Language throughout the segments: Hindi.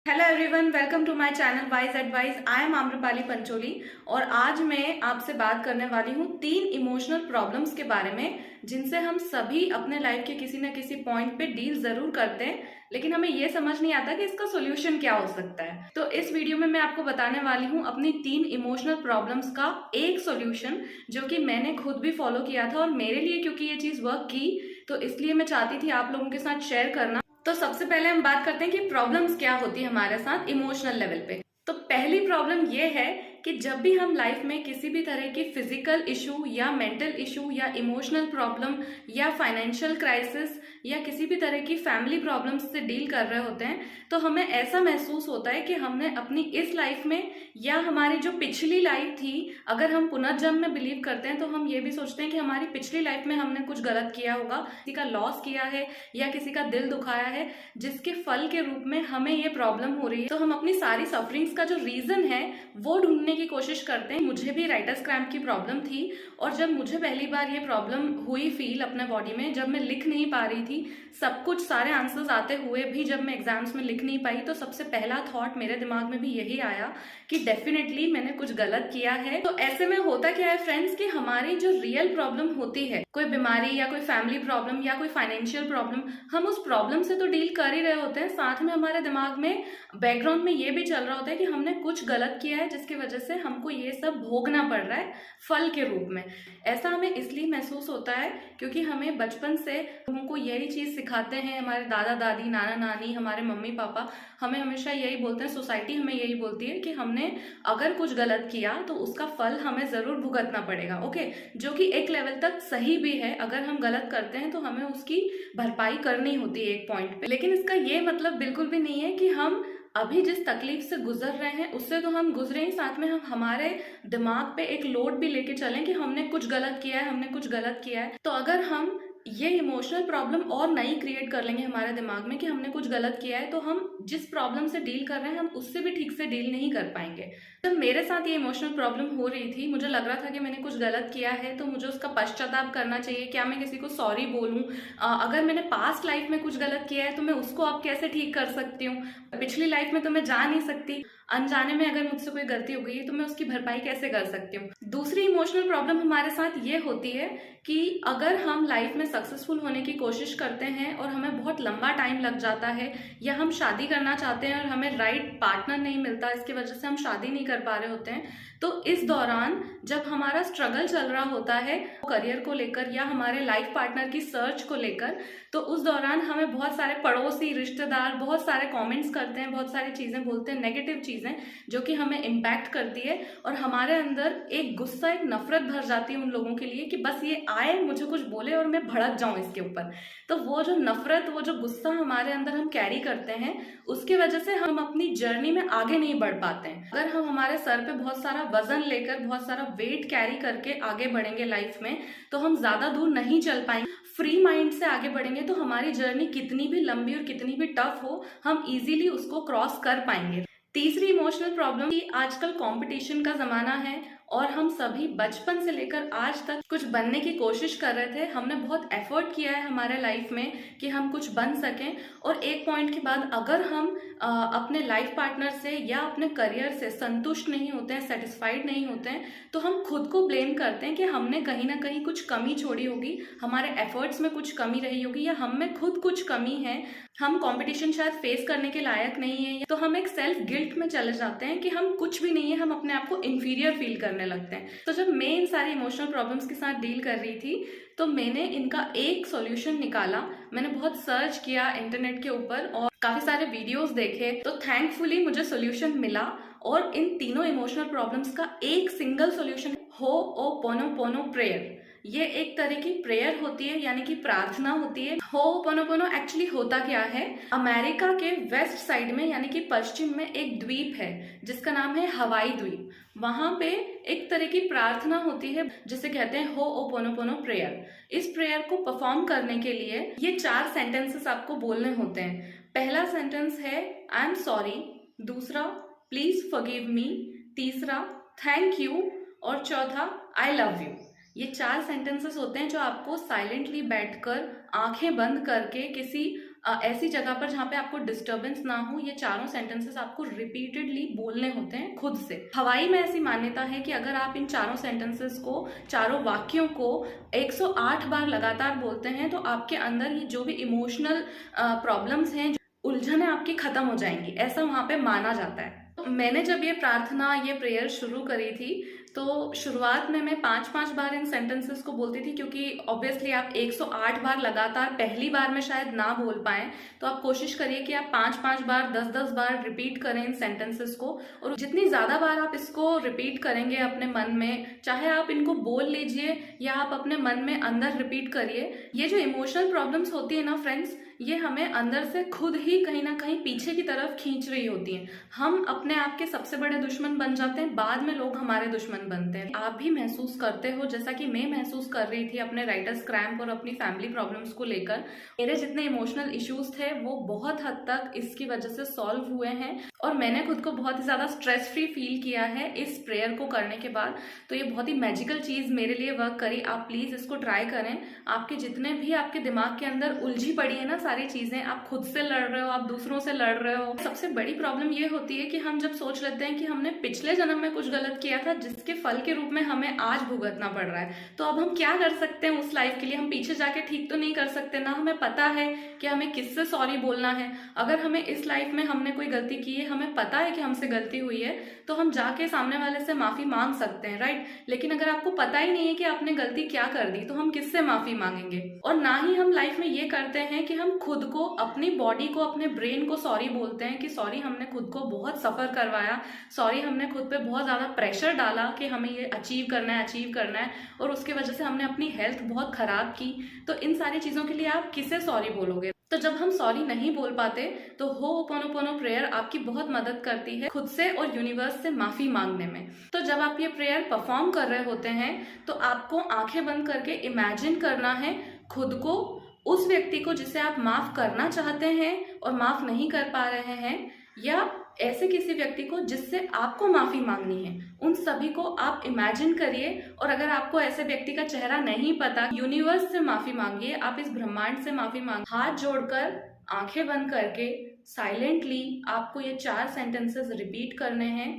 Hello everyone, welcome to my channel wise advice. I am Amrapali Pancholi और आज मैं आपसे बात करने वाली हूँ 3 इमोशनल प्रॉब्लम्स के बारे में जिनसे हम सभी अपने लाइफ के किसी न किसी पॉइंट पे डील जरूर करते हैं, लेकिन हमें ये समझ नहीं आता कि इसका सोल्यूशन क्या हो सकता है। तो इस वीडियो में मैं आपको बताने वाली हूँ अपनी 3 इमोशनल प्रॉब्लम्स का एक सोल्यूशन जो कि मैंने खुद भी फॉलो किया था और मेरे लिए क्योंकि ये चीज वर्क की तो इसलिए मैं चाहती थी आप लोगों के साथ शेयर करना। तो सबसे पहले हम बात करते हैं कि प्रॉब्लम्स क्या होती है हमारे साथ इमोशनल लेवल पे। तो पहली प्रॉब्लम ये है कि जब भी हम लाइफ में किसी भी तरह की फिजिकल इशू या मेंटल इशू या इमोशनल प्रॉब्लम या फाइनेंशियल क्राइसिस या किसी भी तरह की फैमिली प्रॉब्लम्स से डील कर रहे होते हैं तो हमें ऐसा महसूस होता है कि हमने अपनी इस लाइफ में या हमारी जो पिछली लाइफ थी, अगर हम पुनर्जन्म में बिलीव करते हैं तो हम ये भी सोचते हैं कि हमारी पिछली लाइफ में हमने कुछ गलत किया होगा, किसी का लॉस किया है या किसी का दिल दुखाया है, जिसके फल के रूप में हमें ये प्रॉब्लम हो रही है। तो हम अपनी सारी सफरिंग्स का जो रीजन है वो ढूंढने की कोशिश करते हैं। मुझे भी राइटर्स क्रैम्प की प्रॉब्लम थी और जब मुझे पहली बार ये प्रॉब्लम हुई फील अपने बॉडी में, जब मैं लिख नहीं पा रही थी सब कुछ, सारे आंसर्स आते हुए भी जब मैं एग्जाम्स में लिख नहीं पाई, तो सबसे पहला थॉट मेरे दिमाग में भी यही आया कि डेफिनेटली मैंने कुछ गलत किया है। तो ऐसे में होता क्या है फ्रेंड्स कि हमारी जो रियल प्रॉब्लम होती है, कोई बीमारी या कोई फैमिली प्रॉब्लम या कोई फाइनेंशियल प्रॉब्लम, हम उस प्रॉब्लम से तो डील कर ही रहे होते हैं, साथ में हमारे दिमाग में बैकग्राउंड में ये भी चल रहा होता है कि हमने कुछ गलत किया है जिसकी वजह से हमको ये सब भोगना पड़ रहा है फल के रूप में। ऐसा हमें इसलिए महसूस होता है क्योंकि हमें बचपन से हमको यही चीज सिखाते हैं, हमारे दादा दादी, नाना नानी, हमारे मम्मी पापा हमें हमेशा यही बोलते हैं, सोसाइटी हमें यही बोलती है कि हमने अगर कुछ गलत किया तो उसका फल हमें जरूर भुगतना पड़ेगा। ओके, जो कि एक लेवल तक सही भी है, अगर हम गलत करते हैं तो हमें उसकी भरपाई करनी होती है एक पॉइंट पे। लेकिन इसका ये मतलब बिल्कुल भी नहीं है कि हम अभी जिस तकलीफ से गुजर रहे हैं उससे तो हम गुजरे ही, साथ में हम हमारे दिमाग पे एक लोड भी लेके चलें कि हमने कुछ गलत किया है, हमने कुछ गलत किया है। तो अगर हम ये इमोशनल प्रॉब्लम और नई क्रिएट कर लेंगे हमारे दिमाग में कि हमने कुछ गलत किया है, तो हम जिस प्रॉब्लम से डील कर रहे हैं हम उससे भी ठीक से डील नहीं कर पाएंगे। जब मेरे साथ ये इमोशनल प्रॉब्लम हो रही थी, मुझे लग रहा था कि मैंने कुछ गलत किया है तो मुझे उसका पश्चाताप करना चाहिए, क्या मैं किसी को सॉरी बोलूं, अगर मैंने पास्ट लाइफ में कुछ गलत किया है तो मैं उसको अब कैसे ठीक कर सकती हूँ, पिछली लाइफ में तो मैं जा नहीं सकती, अनजाने में अगर मुझसे कोई गलती हो गई है तो मैं उसकी भरपाई कैसे कर सकती हूँ। दूसरी इमोशनल प्रॉब्लम हमारे साथ ये होती है कि अगर हम लाइफ में सक्सेसफुल होने की कोशिश करते हैं और हमें बहुत लंबा टाइम लग जाता है, या हम शादी करना चाहते हैं और हमें राइट पार्टनर नहीं मिलता, इसकी वजह से हम शादी नहीं कर पा रहे होते हैं, तो इस दौरान जब हमारा स्ट्रगल चल रहा होता है करियर को लेकर या हमारे लाइफ पार्टनर की सर्च को लेकर, तो उस दौरान हमें बहुत सारे पड़ोसी, रिश्तेदार बहुत सारे कमेंट्स करते हैं, बहुत सारी चीजें बोलते हैं, नेगेटिव चीजें जो कि हमें इम्पैक्ट करती है और हमारे अंदर एक गुस्सा, एक नफरत भर जाती है उन लोगों के लिए कि बस ये आए, मुझे कुछ बोले और मैं भड़क जाऊं इसके ऊपर। तो वो जो नफरत, वो जो गुस्सा हमारे अंदर हम कैरी करते हैं, उसकी वजह से हम अपनी जर्नी में आगे नहीं बढ़ पाते हैं। अगर हम हमारे सर पे बहुत सारा वजन लेकर, बहुत सारा वेट कैरी करके आगे बढ़ेंगे लाइफ में, तो हम ज्यादा दूर नहीं चल पाएंगे। फ्री माइंड से आगे बढ़ेंगे तो हमारी जर्नी कितनी भी लंबी और कितनी भी टफ हो, हम इजीली उसको क्रॉस कर पाएंगे। तीसरी इमोशनल प्रॉब्लम कि आजकल कंपटीशन का जमाना है और हम सभी बचपन से लेकर आज तक कुछ बनने की कोशिश कर रहे थे, हमने बहुत एफर्ट किया है हमारे लाइफ में कि हम कुछ बन सकें, और एक पॉइंट के बाद अगर हम अपने लाइफ पार्टनर से या अपने करियर से संतुष्ट नहीं होते हैं, सेटिस्फाइड नहीं होते हैं, तो हम खुद को ब्लेम करते हैं कि हमने कहीं ना कहीं कुछ कमी छोड़ी होगी, हमारे एफर्ट्स में कुछ कमी रही होगी या हम में खुद कुछ कमी है, हम कंपटीशन शायद फेस करने के लायक नहीं है। तो हम एक सेल्फ गिल्ट में चले जाते हैं कि हम कुछ भी नहीं है, हम अपने आप को इंफीरियर फील करने लगते हैं। तो जब मैं इन सारी इमोशनल प्रॉब्लम्स के साथ डील कर रही थी तो मैंने इनका एक सॉल्यूशन निकाला। मैंने बहुत सर्च किया इंटरनेट के ऊपर और काफी सारे वीडियोस देखे, तो थैंकफुली मुझे सॉल्यूशन मिला और इन तीनों इमोशनल प्रॉब्लम्स का एक सिंगल सॉल्यूशन, होओपोनोपोनो प्रेयर। ये एक तरह की प्रेयर होती है, यानी कि प्रार्थना होती है। होओपोनोपोनो एक्चुअली होता क्या है, अमेरिका के वेस्ट साइड में यानी कि पश्चिम में एक द्वीप है जिसका नाम है हवाई द्वीप। वहां पे एक तरह की प्रार्थना होती है जिसे कहते हैं होओपोनोपोनो प्रेयर। इस प्रेयर को परफॉर्म करने के लिए ये 4 सेंटेंसेस आपको बोलने होते हैं। पहला सेंटेंस है आई एम सॉरी, दूसरा प्लीज फॉरगिव मी, तीसरा थैंक यू और चौथा आई लव यू। ये 4 सेंटेंसेस होते हैं जो आपको साइलेंटली बैठकर आंखें बंद करके किसी ऐसी जगह पर जहाँ पे आपको डिस्टरबेंस ना हो, ये चारों सेंटेंसेस आपको रिपीटेडली बोलने होते हैं खुद से। हवाई में ऐसी मान्यता है कि अगर आप इन चारों सेंटेंसेस को, चारों वाक्यों को 108 बार लगातार बोलते हैं तो आपके अंदर ये जो भी इमोशनल प्रॉब्लम्स हैं, उलझनें आपकी खत्म हो जाएंगी, ऐसा वहाँ पे माना जाता है। तो मैंने जब ये प्रार्थना, ये प्रेयर शुरू करी थी, तो शुरुआत में मैं 5-5 बार इन सेंटेंसेस को बोलती थी, क्योंकि ऑब्वियसली आप 108 बार लगातार पहली बार में शायद ना बोल पाएं, तो आप कोशिश करिए कि आप 5-5 बार, 10-10 बार रिपीट करें इन सेंटेंसेस को। और जितनी ज़्यादा बार आप इसको रिपीट करेंगे अपने मन में, चाहे आप इनको बोल लीजिए या आप अपने मन में अंदर रिपीट करिए, ये जो इमोशनल प्रॉब्लम्स होती है ना फ्रेंड्स, ये हमें अंदर से खुद ही कहीं ना कहीं पीछे की तरफ खींच रही होती हैं। हम अपने आप के सबसे बड़े दुश्मन बन जाते हैं, बाद में लोग हमारे दुश्मन बनते हैं। आप भी महसूस करते हो जैसा कि मैं महसूस कर रही थी अपने राइटर्स क्रैम्प और अपनी फैमिली प्रॉब्लम्स को लेकर। मेरे जितने इमोशनल इश्यूज थे वो बहुत हद तक इसकी वजह से सॉल्व हुए हैं और मैंने खुद को बहुत ही ज्यादा स्ट्रेस फ्री फील किया है इस प्रेयर को करने के बाद। तो ये बहुत ही मैजिकल चीज मेरे लिए वर्क करी। आप प्लीज इसको ट्राई करें। आपके जितने भी आपके दिमाग के अंदर उलझी पड़ी है ना सारी चीजें, आप खुद से लड़ रहे हो, आप दूसरों से लड़ रहे हो, सबसे बड़ी प्रॉब्लम ये होती है कि हम जब सोच लेते हैं कि हमने पिछले जन्म में कुछ गलत किया था जिसके फल के रूप में हमें आज भुगतना पड़ रहा है, तो अब हम क्या कर सकते हैं उस लाइफ के लिए? हम पीछे जाके ठीक तो नहीं कर सकते ना, हमें पता है कि हमें किससे सॉरी बोलना है। अगर हमें इस लाइफ में हमने कोई गलती की है, हमें पता है कि हमसे गलती हुई है, तो हम जाके सामने वाले से माफी मांग सकते हैं, राइट? लेकिन अगर आपको पता ही नहीं है कि आपने गलती क्या कर दी, तो हम किससे माफी मांगेंगे? और ना ही हम लाइफ में ये करते हैं कि हम खुद को, अपनी बॉडी को, अपने ब्रेन को सॉरी बोलते हैं कि सॉरी हमने खुद को बहुत सफर करवाया, सॉरी हमने खुद पे बहुत ज्यादा प्रेशर डाला कि हमें ये अचीव करना है और उसकी वजह से हमने अपनी हेल्थ बहुत खराब की। तो इन सारी चीजों के लिए आप किसे सॉरी बोलोगे? तो जब हम सॉरी नहीं बोल पाते तो होओपोनोपोनो प्रेयर आपकी बहुत मदद करती है खुद से और यूनिवर्स से माफी मांगने में। तो जब आप ये प्रेयर परफॉर्म कर रहे होते हैं तो आपको आंखें बंद करके इमेजिन करना है खुद को, उस व्यक्ति को जिसे आप माफ करना चाहते हैं और माफ नहीं कर पा रहे हैं, या ऐसे किसी व्यक्ति को जिससे आपको माफी मांगनी है, उन सभी को आप इमेजिन करिए। और अगर आपको ऐसे व्यक्ति का चेहरा नहीं पता, यूनिवर्स से माफी मांगिए, आप इस ब्रह्मांड से माफी मांगिए। हाथ जोड़कर, आंखें बंद करके, साइलेंटली आपको ये 4 सेंटेंसेस रिपीट करने हैं।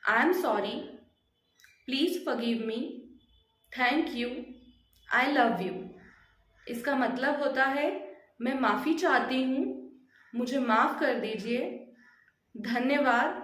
I am sorry, please forgive me, thank you, I love you. इसका मतलब होता है मैं माफी चाहती हूँ, मुझे माफ कर दीजिए, धन्यवाद,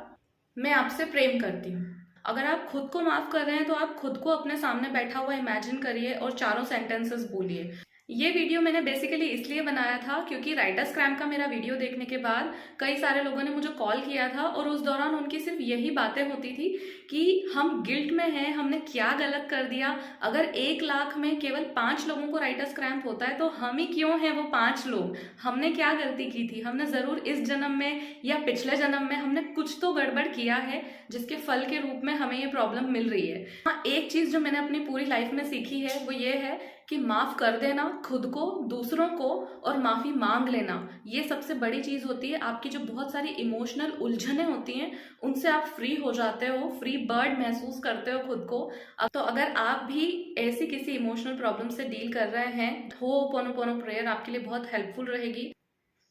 मैं आपसे प्रेम करती हूँ। अगर आप खुद को माफ कर रहे हैं तो आप खुद को अपने सामने बैठा हुआ इमेजिन करिए और चारों सेंटेंसेस बोलिए। ये वीडियो मैंने बेसिकली इसलिए बनाया था क्योंकि राइटर्स क्रैम्प का मेरा वीडियो देखने के बाद कई सारे लोगों ने मुझे कॉल किया था और उस दौरान उनकी सिर्फ यही बातें होती थी कि हम गिल्ट में हैं, हमने क्या गलत कर दिया। अगर 1 लाख में केवल 5 लोगों को राइटर्स क्रैम्प होता है तो हम ही क्यों हैं वो 5 लोग? हमने क्या गलती की थी? हमने जरूर इस जन्म में या पिछले जन्म में हमने कुछ तो गड़बड़ किया है जिसके फल के रूप में हमें ये प्रॉब्लम मिल रही है। हाँ, एक चीज जो मैंने अपनी पूरी लाइफ में सीखी है वो ये है कि माफ कर देना खुद को, दूसरों को, और माफी मांग लेना, ये सबसे बड़ी चीज होती है। आपकी जो बहुत सारी इमोशनल उलझनें होती हैं उनसे आप फ्री हो जाते हो, फ्री बर्ड महसूस करते हो खुद को। तो अगर आप भी ऐसी किसी इमोशनल प्रॉब्लम से डील कर रहे हैं, होओपोनोपोनो प्रेयर आपके लिए बहुत हेल्पफुल रहेगी।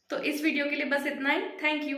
तो इस वीडियो के लिए बस इतना ही। Thank you.